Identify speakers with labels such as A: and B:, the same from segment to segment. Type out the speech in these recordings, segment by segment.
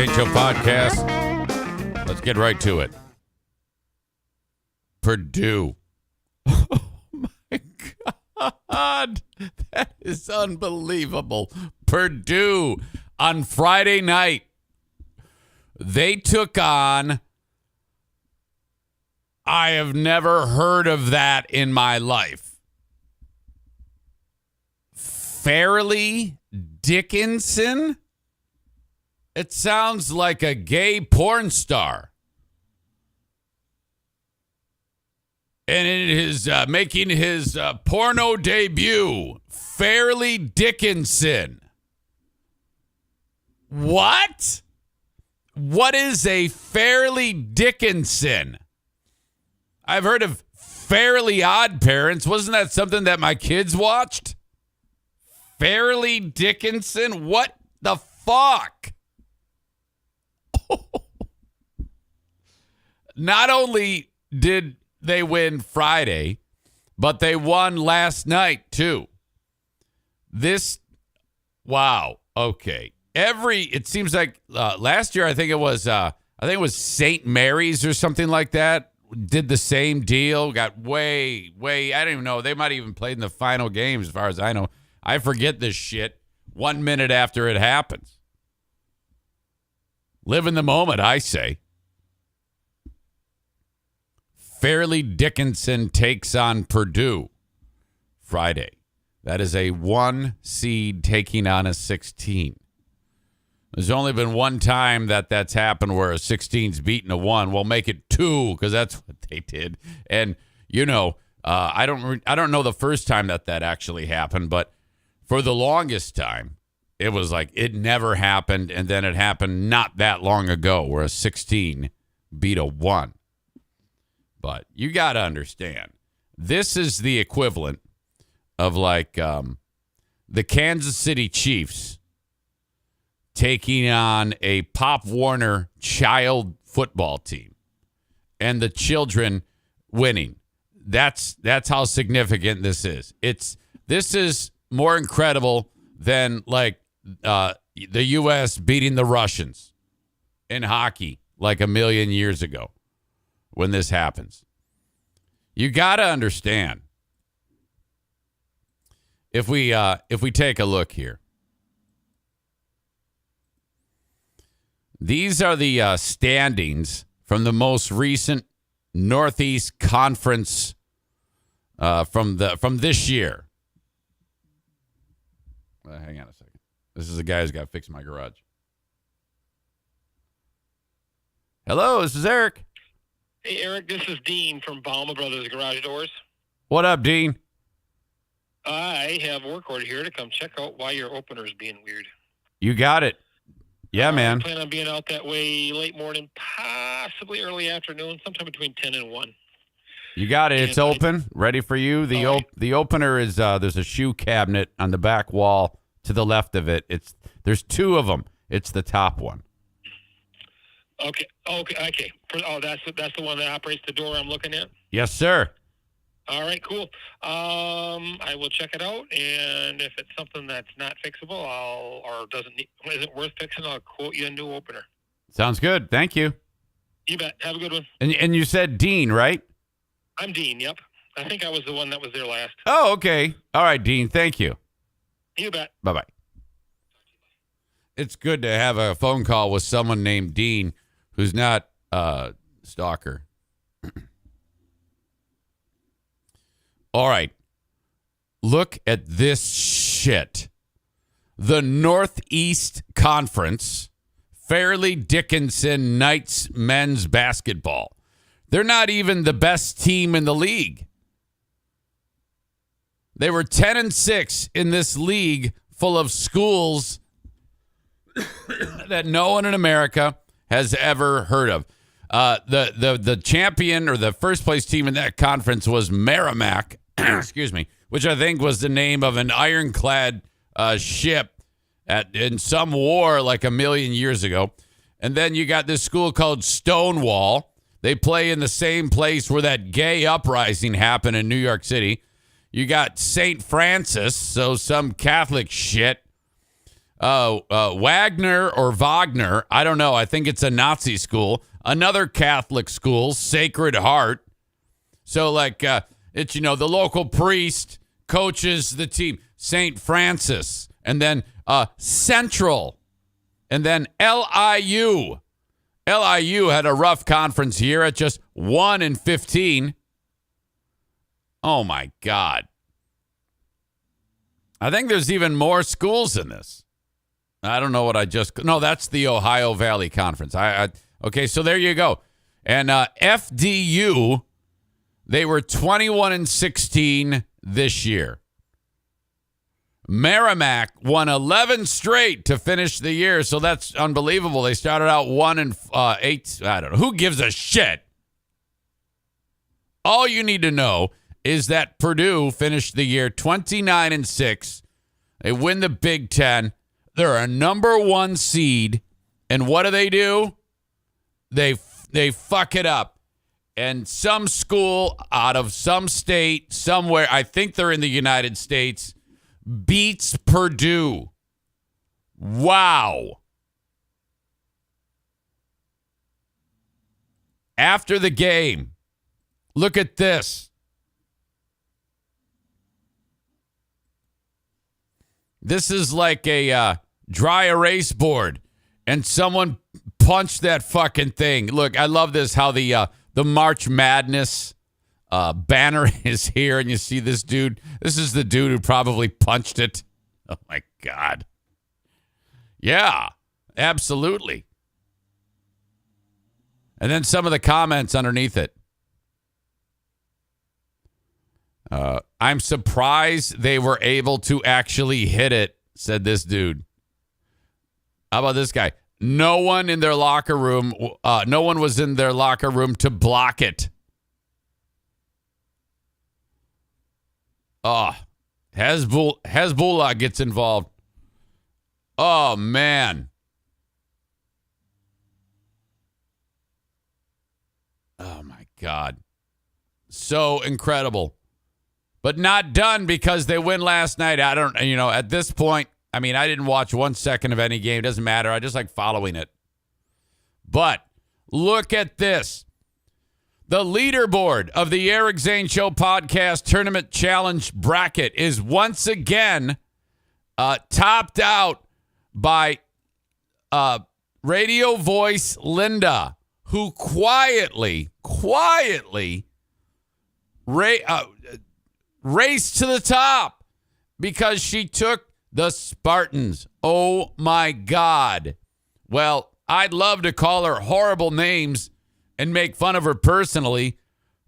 A: St. Joe podcast. Let's get right to it. Purdue. Oh my God. That is unbelievable. Purdue on Friday night. They took on, I have never heard of that in my life, Fairleigh Dickinson? It sounds like a gay porn star. And it is making his porno debut, Fairleigh Dickinson. What? What is a Fairleigh Dickinson? I've heard of Fairly Odd Parents. Wasn't that something that my kids watched? Fairleigh Dickinson? What the fuck? Not only did they win Friday, but they won last night too. Wow. Okay. It seems like last year, I think it was St. Mary's or something like that. Did the same deal. Got way. I don't even know. They might have even played in the final game, as far as I know. I forget this shit 1 minute after it happens. Live in the moment, I say. Fairleigh Dickinson takes on Purdue Friday. That is a 1 seed taking on a 16. There's only been one time that's happened where a 16's beaten a 1. We'll make it 2 because that's what they did. And, I don't know the first time that actually happened, but for the longest time, it was like it never happened, and then it happened not that long ago where a 16 beat a 1. But you got to understand, this is the equivalent of like the Kansas City Chiefs taking on a Pop Warner child football team and the children winning. That's how significant this is. This is more incredible than like the U.S. beating the Russians in hockey like a million years ago when this happens. You got to understand. If we take a look here, these are the standings from the most recent Northeast Conference from this year. Hang on a second. This is the guy who's got to fix my garage. Hello, this is Eric.
B: Hey, Eric, this is Dean from Bauma Brothers Garage Doors.
A: What up, Dean?
B: I have a work order here to come check out why your opener is being weird.
A: You got it. Yeah, man.
B: I plan on being out that way late morning, possibly early afternoon, sometime between 10 and 1.
A: You got it. It's open, ready for you. The opener is there's a shoe cabinet on the back wall to the left of it. There's 2 of them. It's the top one.
B: Okay. Oh, that's the one that operates the door I'm looking at?
A: Yes, sir.
B: All right, cool. I will check it out, and if it's something that's not fixable, isn't worth fixing, I'll quote you a new opener.
A: Sounds good. Thank you.
B: You bet. Have a good one.
A: And you said Dean, right?
B: I'm Dean, yep. I think I was the one that was there last.
A: Oh, okay. All right, Dean. Thank you.
B: You bet.
A: Bye-bye. It's good to have a phone call with someone named Dean who's not a stalker. All right. Look at this shit. The Northeast Conference, Fairleigh Dickinson Knights men's basketball. They're not even the best team in the league. They were 10-6 in this league full of schools that no one in America has ever heard of. The champion or the first place team in that conference was Merrimack, excuse me, which I think was the name of an ironclad ship in some war like a million years ago. And then you got this school called Stonewall. They play in the same place where that gay uprising happened in New York City. You got St. Francis, so some Catholic shit. Wagner or Wagner. I don't know. I think it's a Nazi school. Another Catholic school, Sacred Heart. So, like, it's, the local priest coaches the team. St. Francis. And then Central. And then LIU. LIU had a rough conference year at just 1-15. Oh, my God. I think there's even more schools in this. I don't know what no, that's the Ohio Valley Conference. Okay, so there you go. And FDU, they were 21-16 this year. Merrimack won 11 straight to finish the year, so that's unbelievable. They started out 1-8. I don't know. Who gives a shit? All you need to know is that Purdue finished the year 29-6. They win the Big Ten. They're a number 1 seed. And what do? They fuck it up. And some school out of some state, somewhere, I think they're in the United States, beats Purdue. Wow. After the game, look at this. This is like a dry erase board, and someone punched that fucking thing. Look, I love this, how the March Madness banner is here, and you see this dude. This is the dude who probably punched it. Oh, my God. Yeah, absolutely. And then some of the comments underneath it. I'm surprised they were able to actually hit it, said this dude. How about this guy? No one in their locker room, no one was in their locker room to block it. Oh, Hezbollah gets involved. Oh, man. Oh, my God. So incredible. But not done because they win last night. I don't, at this point, I didn't watch 1 second of any game. It doesn't matter. I just like following it. But look at this. The leaderboard of the Eric Zane Show podcast tournament challenge bracket is once again topped out by radio voice Linda, who quietly raced to the top because she took the Spartans. Oh, my God. Well, I'd love to call her horrible names and make fun of her personally,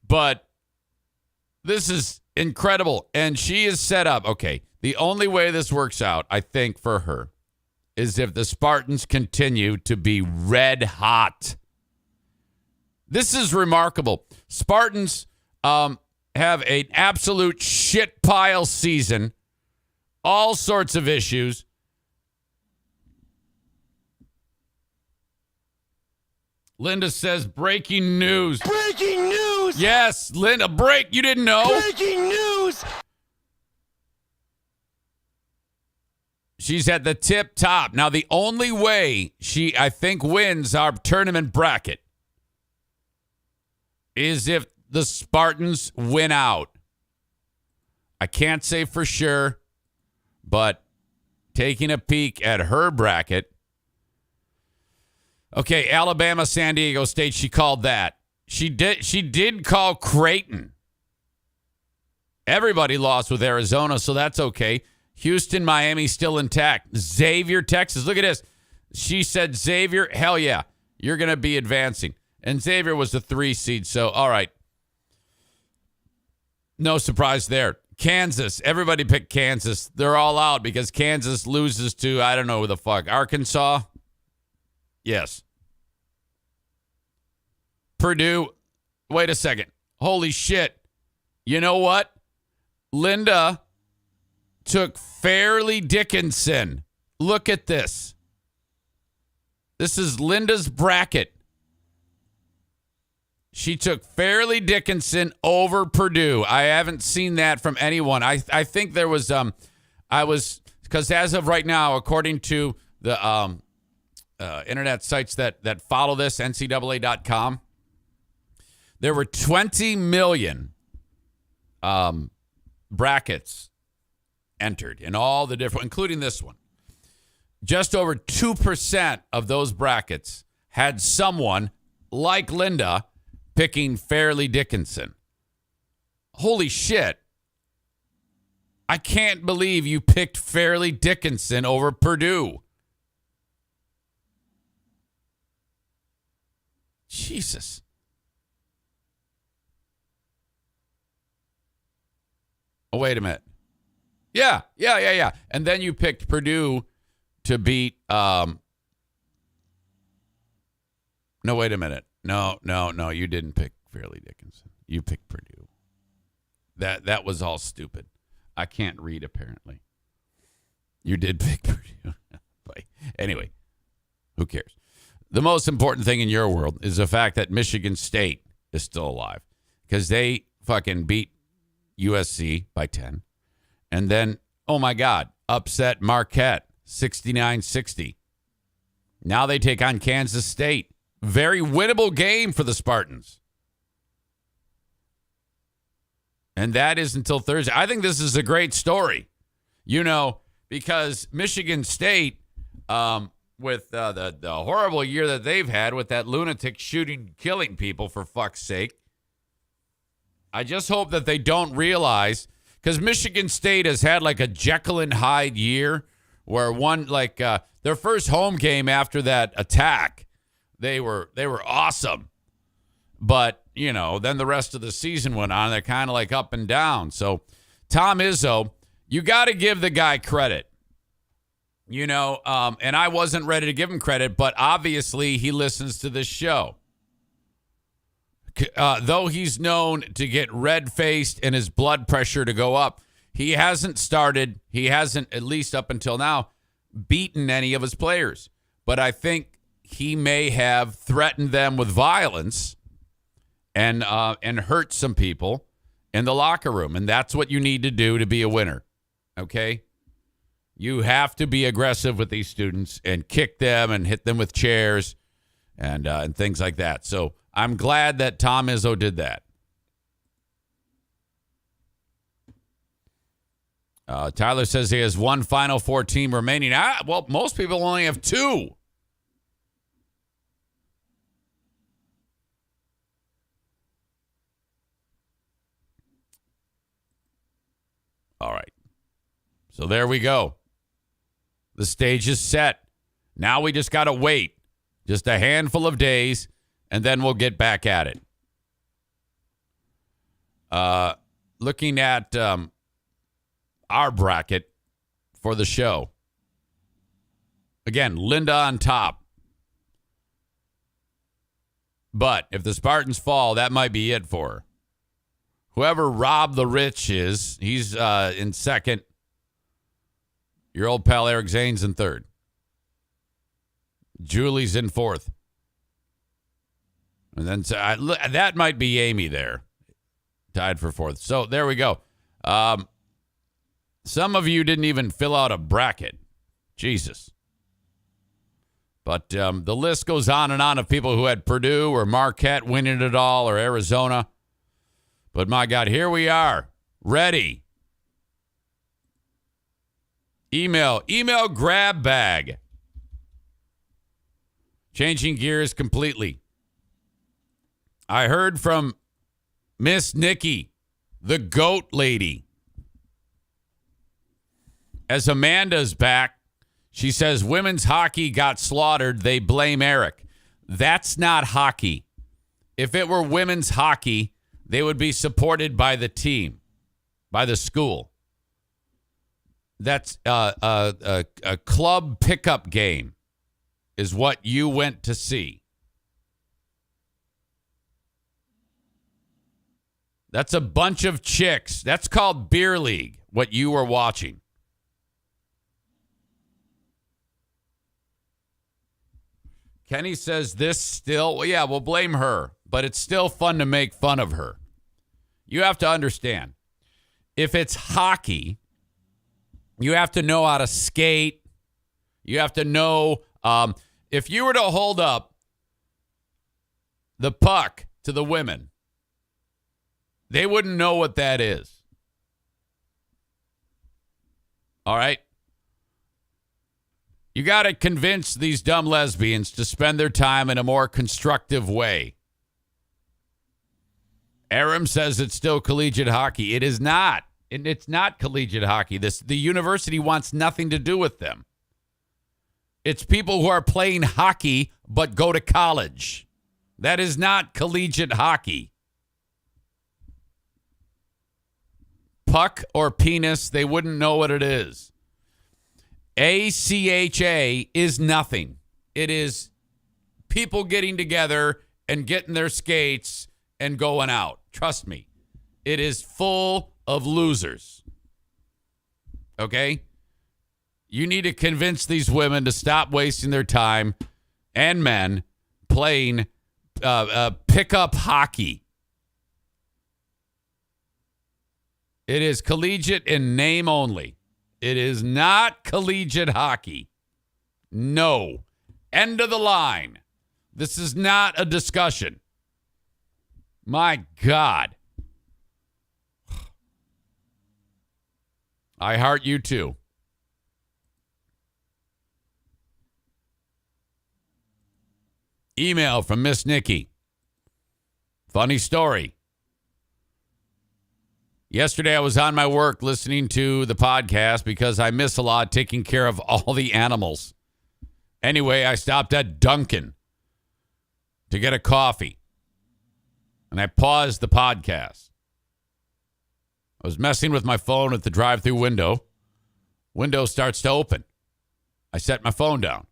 A: but this is incredible. And she is set up. Okay, the only way this works out, I think, for her is if the Spartans continue to be red hot. This is remarkable. Spartans have an absolute shit pile season. All sorts of issues. Linda says, breaking news.
C: Breaking news!
A: Yes, Linda, you didn't know?
C: Breaking news!
A: She's at the tip top. Now, the only way she, I think, wins our tournament bracket is if the Spartans win out. I can't say for sure, but taking a peek at her bracket. Okay, Alabama, San Diego State, she called that. She did call Creighton. Everybody lost with Arizona, so that's okay. Houston, Miami still intact. Xavier, Texas. Look at this. She said, Xavier, hell yeah, you're going to be advancing. And Xavier was the 3 seed, so all right. No surprise there. Kansas, everybody picked Kansas. They're all out because Kansas loses to, I don't know who the fuck, Arkansas? Yes. Purdue, wait a second. Holy shit. You know what? Linda took Fairleigh Dickinson. Look at this. This is Linda's bracket. She took Fairleigh Dickinson over Purdue. I haven't seen that from anyone. I think there was, I was because as of right now, according to the internet sites that follow this, NCAA.com, there were 20 million brackets entered in all the different, including this one. Just over 2% of those brackets had someone like Linda picking Fairleigh Dickinson. Holy shit. I can't believe you picked Fairleigh Dickinson over Purdue. Jesus. Oh, wait a minute. Yeah. And then you picked Purdue to beat no, wait a minute. No, you didn't pick Fairleigh Dickinson. You picked Purdue. That was all stupid. I can't read, apparently. You did pick Purdue. But anyway, who cares? The most important thing in your world is the fact that Michigan State is still alive because they fucking beat USC by 10. And then, oh my God, upset Marquette 69-60. Now they take on Kansas State. Very winnable game for the Spartans. And that is until Thursday. I think this is a great story, because Michigan State, with the horrible year that they've had with that lunatic shooting, killing people, for fuck's sake. I just hope that they don't realize, because Michigan State has had like a Jekyll and Hyde year where their first home game after that attack, they were awesome. But, then the rest of the season went on. They're kind of like up and down. So Tom Izzo, you got to give the guy credit. And I wasn't ready to give him credit, but obviously he listens to this show. Though he's known to get red-faced and his blood pressure to go up, he hasn't, at least up until now, beaten any of his players. But I think he may have threatened them with violence and hurt some people in the locker room. And that's what you need to do to be a winner, okay? You have to be aggressive with these students and kick them and hit them with chairs and things like that. So I'm glad that Tom Izzo did that. Tyler says he has one Final Four team remaining. Well, most people only have two. All right. So there we go. The stage is set. Now we just got to wait just a handful of days, and then we'll get back at it. Looking at our bracket for the show. Again, Linda on top. But if the Spartans fall, that might be it for her. Whoever Rob the Rich is, he's in second. Your old pal Eric Zane's in third. Julie's in fourth. And then that might be Amy there. Tied for fourth. So there we go. Some of you didn't even fill out a bracket. Jesus. But the list goes on and on of people who had Purdue or Marquette winning it all, or Arizona. But my God, here we are. Ready. Email grab bag. Changing gears completely. I heard from Miss Nikki, the GOAT lady. As Amanda's back, she says women's hockey got slaughtered. They blame Eric. That's not hockey. If it were women's hockey, they would be supported by the team, by the school. That's a club pickup game is what you went to see. That's a bunch of chicks. That's called beer league, what you were watching. Kenny says this still, well, yeah, we'll blame her, but it's still fun to make fun of her. You have to understand, if it's hockey, You have to know how to skate. You have to know if you were to hold up the puck to the women, they wouldn't know what that is. All right? You got to convince these dumb lesbians to spend their time in a more constructive way. Aram says it's still collegiate hockey. It is not. It's not collegiate hockey. The university wants nothing to do with them. It's people who are playing hockey but go to college. That is not collegiate hockey. Puck or penis, they wouldn't know what it is. ACHA is nothing. It is people getting together and getting their skates and going out. Trust me. It is full of losers. Okay? You need to convince these women to stop wasting their time, and men, playing pickup hockey. It is collegiate in name only. It is not collegiate hockey. No. End of the line. This is not a discussion. My God. I heart you too. Email from Miss Nikki. Funny story. Yesterday, I was on my work listening to the podcast because I miss a lot taking care of all the animals. Anyway, I stopped at Dunkin' to get a coffee, and I paused the podcast. I was messing with my phone at the drive-thru window. Window starts to open. I set my phone down.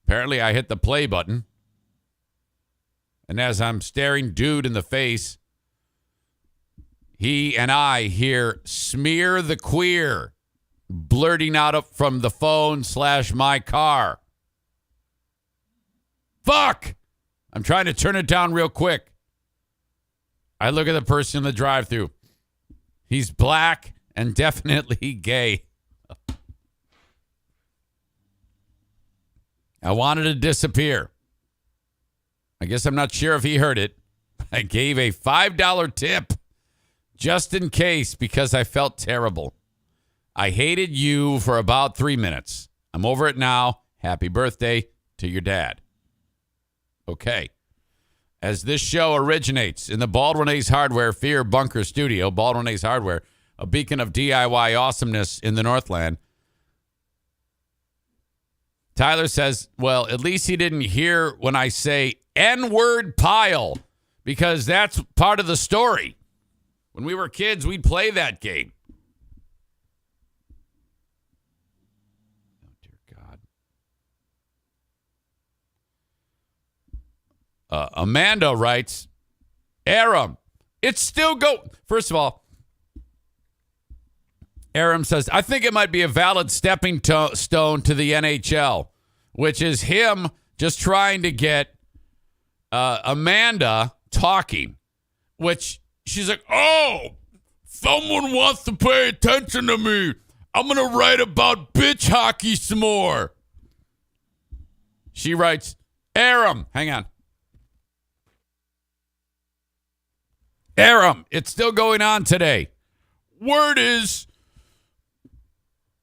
A: Apparently, I hit the play button, and as I'm staring dude in the face, he and I hear "smear the queer" blurting out from the phone / my car. Fuck! I'm trying to turn it down real quick. I look at the person in the drive-thru. He's black and definitely gay. I wanted to disappear. I guess I'm not sure if he heard it. I gave a $5 tip. Just in case, because I felt terrible. I hated you for about 3 minutes. I'm over it now. Happy birthday to your dad. Okay. As this show originates in the Baldwin Ace Hardware Fear Bunker Studio, Baldwin Ace Hardware, a beacon of DIY awesomeness in the Northland, Tyler says, well, at least he didn't hear when I say N-word pile, because that's part of the story. When we were kids, we'd play that game. Oh, dear God. Amanda writes, Aram, it's still go. First of all, Aram says, I think it might be a valid stepping stone to the NHL, which is him just trying to get Amanda talking, which... She's like, oh, someone wants to pay attention to me. I'm going to write about bitch hockey some more. She writes, Aram, hang on. Aram, it's still going on today. Word is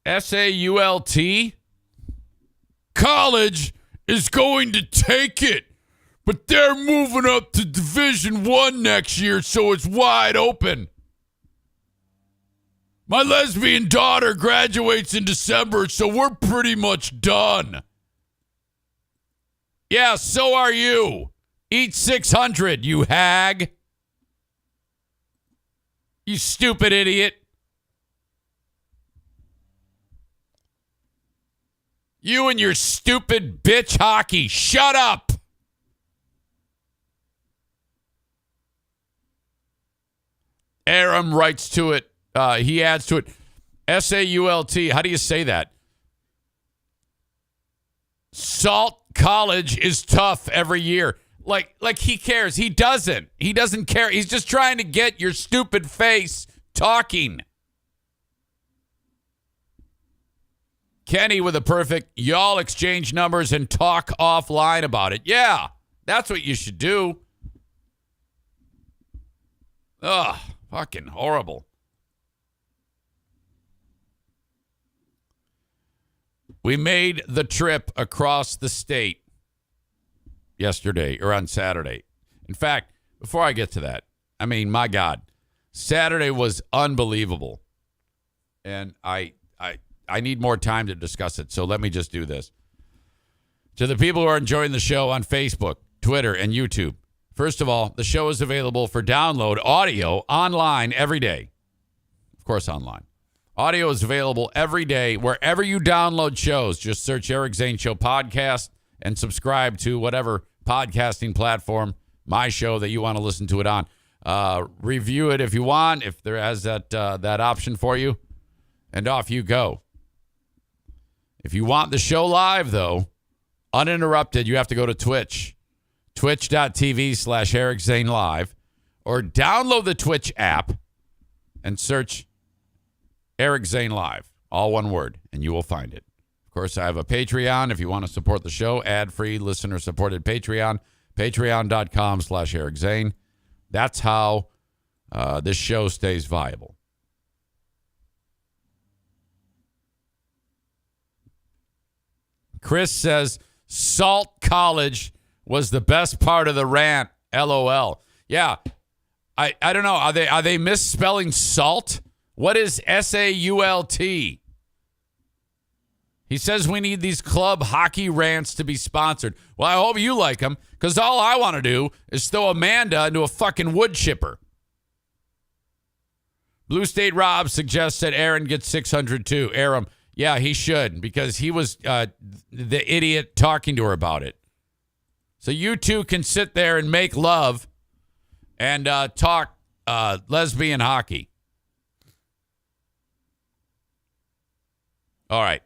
A: SAULT. College is going to take it. But they're moving up to Division I next year, so it's wide open. My lesbian daughter graduates in December, so we're pretty much done. Yeah, so are you. Eat 600, you hag. You stupid idiot. You and your stupid bitch hockey. Shut up. Aram writes to it. He adds to it. SAULT. How do you say that? Salt College is tough every year. Like he cares. He doesn't. He doesn't care. He's just trying to get your stupid face talking. Kenny with a perfect, y'all exchange numbers and talk offline about it. Yeah, that's what you should do. Ugh, fucking horrible. We made the trip across the state yesterday or on Saturday. In fact, before I get to that, I mean, my God, Saturday was unbelievable. And I need more time to discuss it, so let me just do this. To the people who are enjoying the show on Facebook, Twitter, and YouTube, first of all, the show is available for download audio online every day. Of course, online. Audio is available every day wherever you download shows. Just search Eric Zane Show Podcast and subscribe to whatever podcasting platform, my show, that you want to listen to it on. Review it if you want, if there has that option for you, and off you go. If you want the show live, though, uninterrupted, you have to go to Twitch, twitch.tv/Eric Zane Live, or download the Twitch app and search Eric Zane Live, all one word, and you will find it. Of course, I have a Patreon if you want to support the show, ad-free, listener-supported Patreon, patreon.com/Eric Zane. That's how this show stays viable. Chris says, Salt College was the best part of the rant, LOL. Yeah, I don't know. Are they misspelling salt? What is SAULT? He says we need these club hockey rants to be sponsored. Well, I hope you like them, because all I want to do is throw Amanda into a fucking wood chipper. Blue State Rob suggests that Aaron gets 600 too. Aram, yeah, he should, because he was the idiot talking to her about it. So you two can sit there and make love and talk lesbian hockey. All right.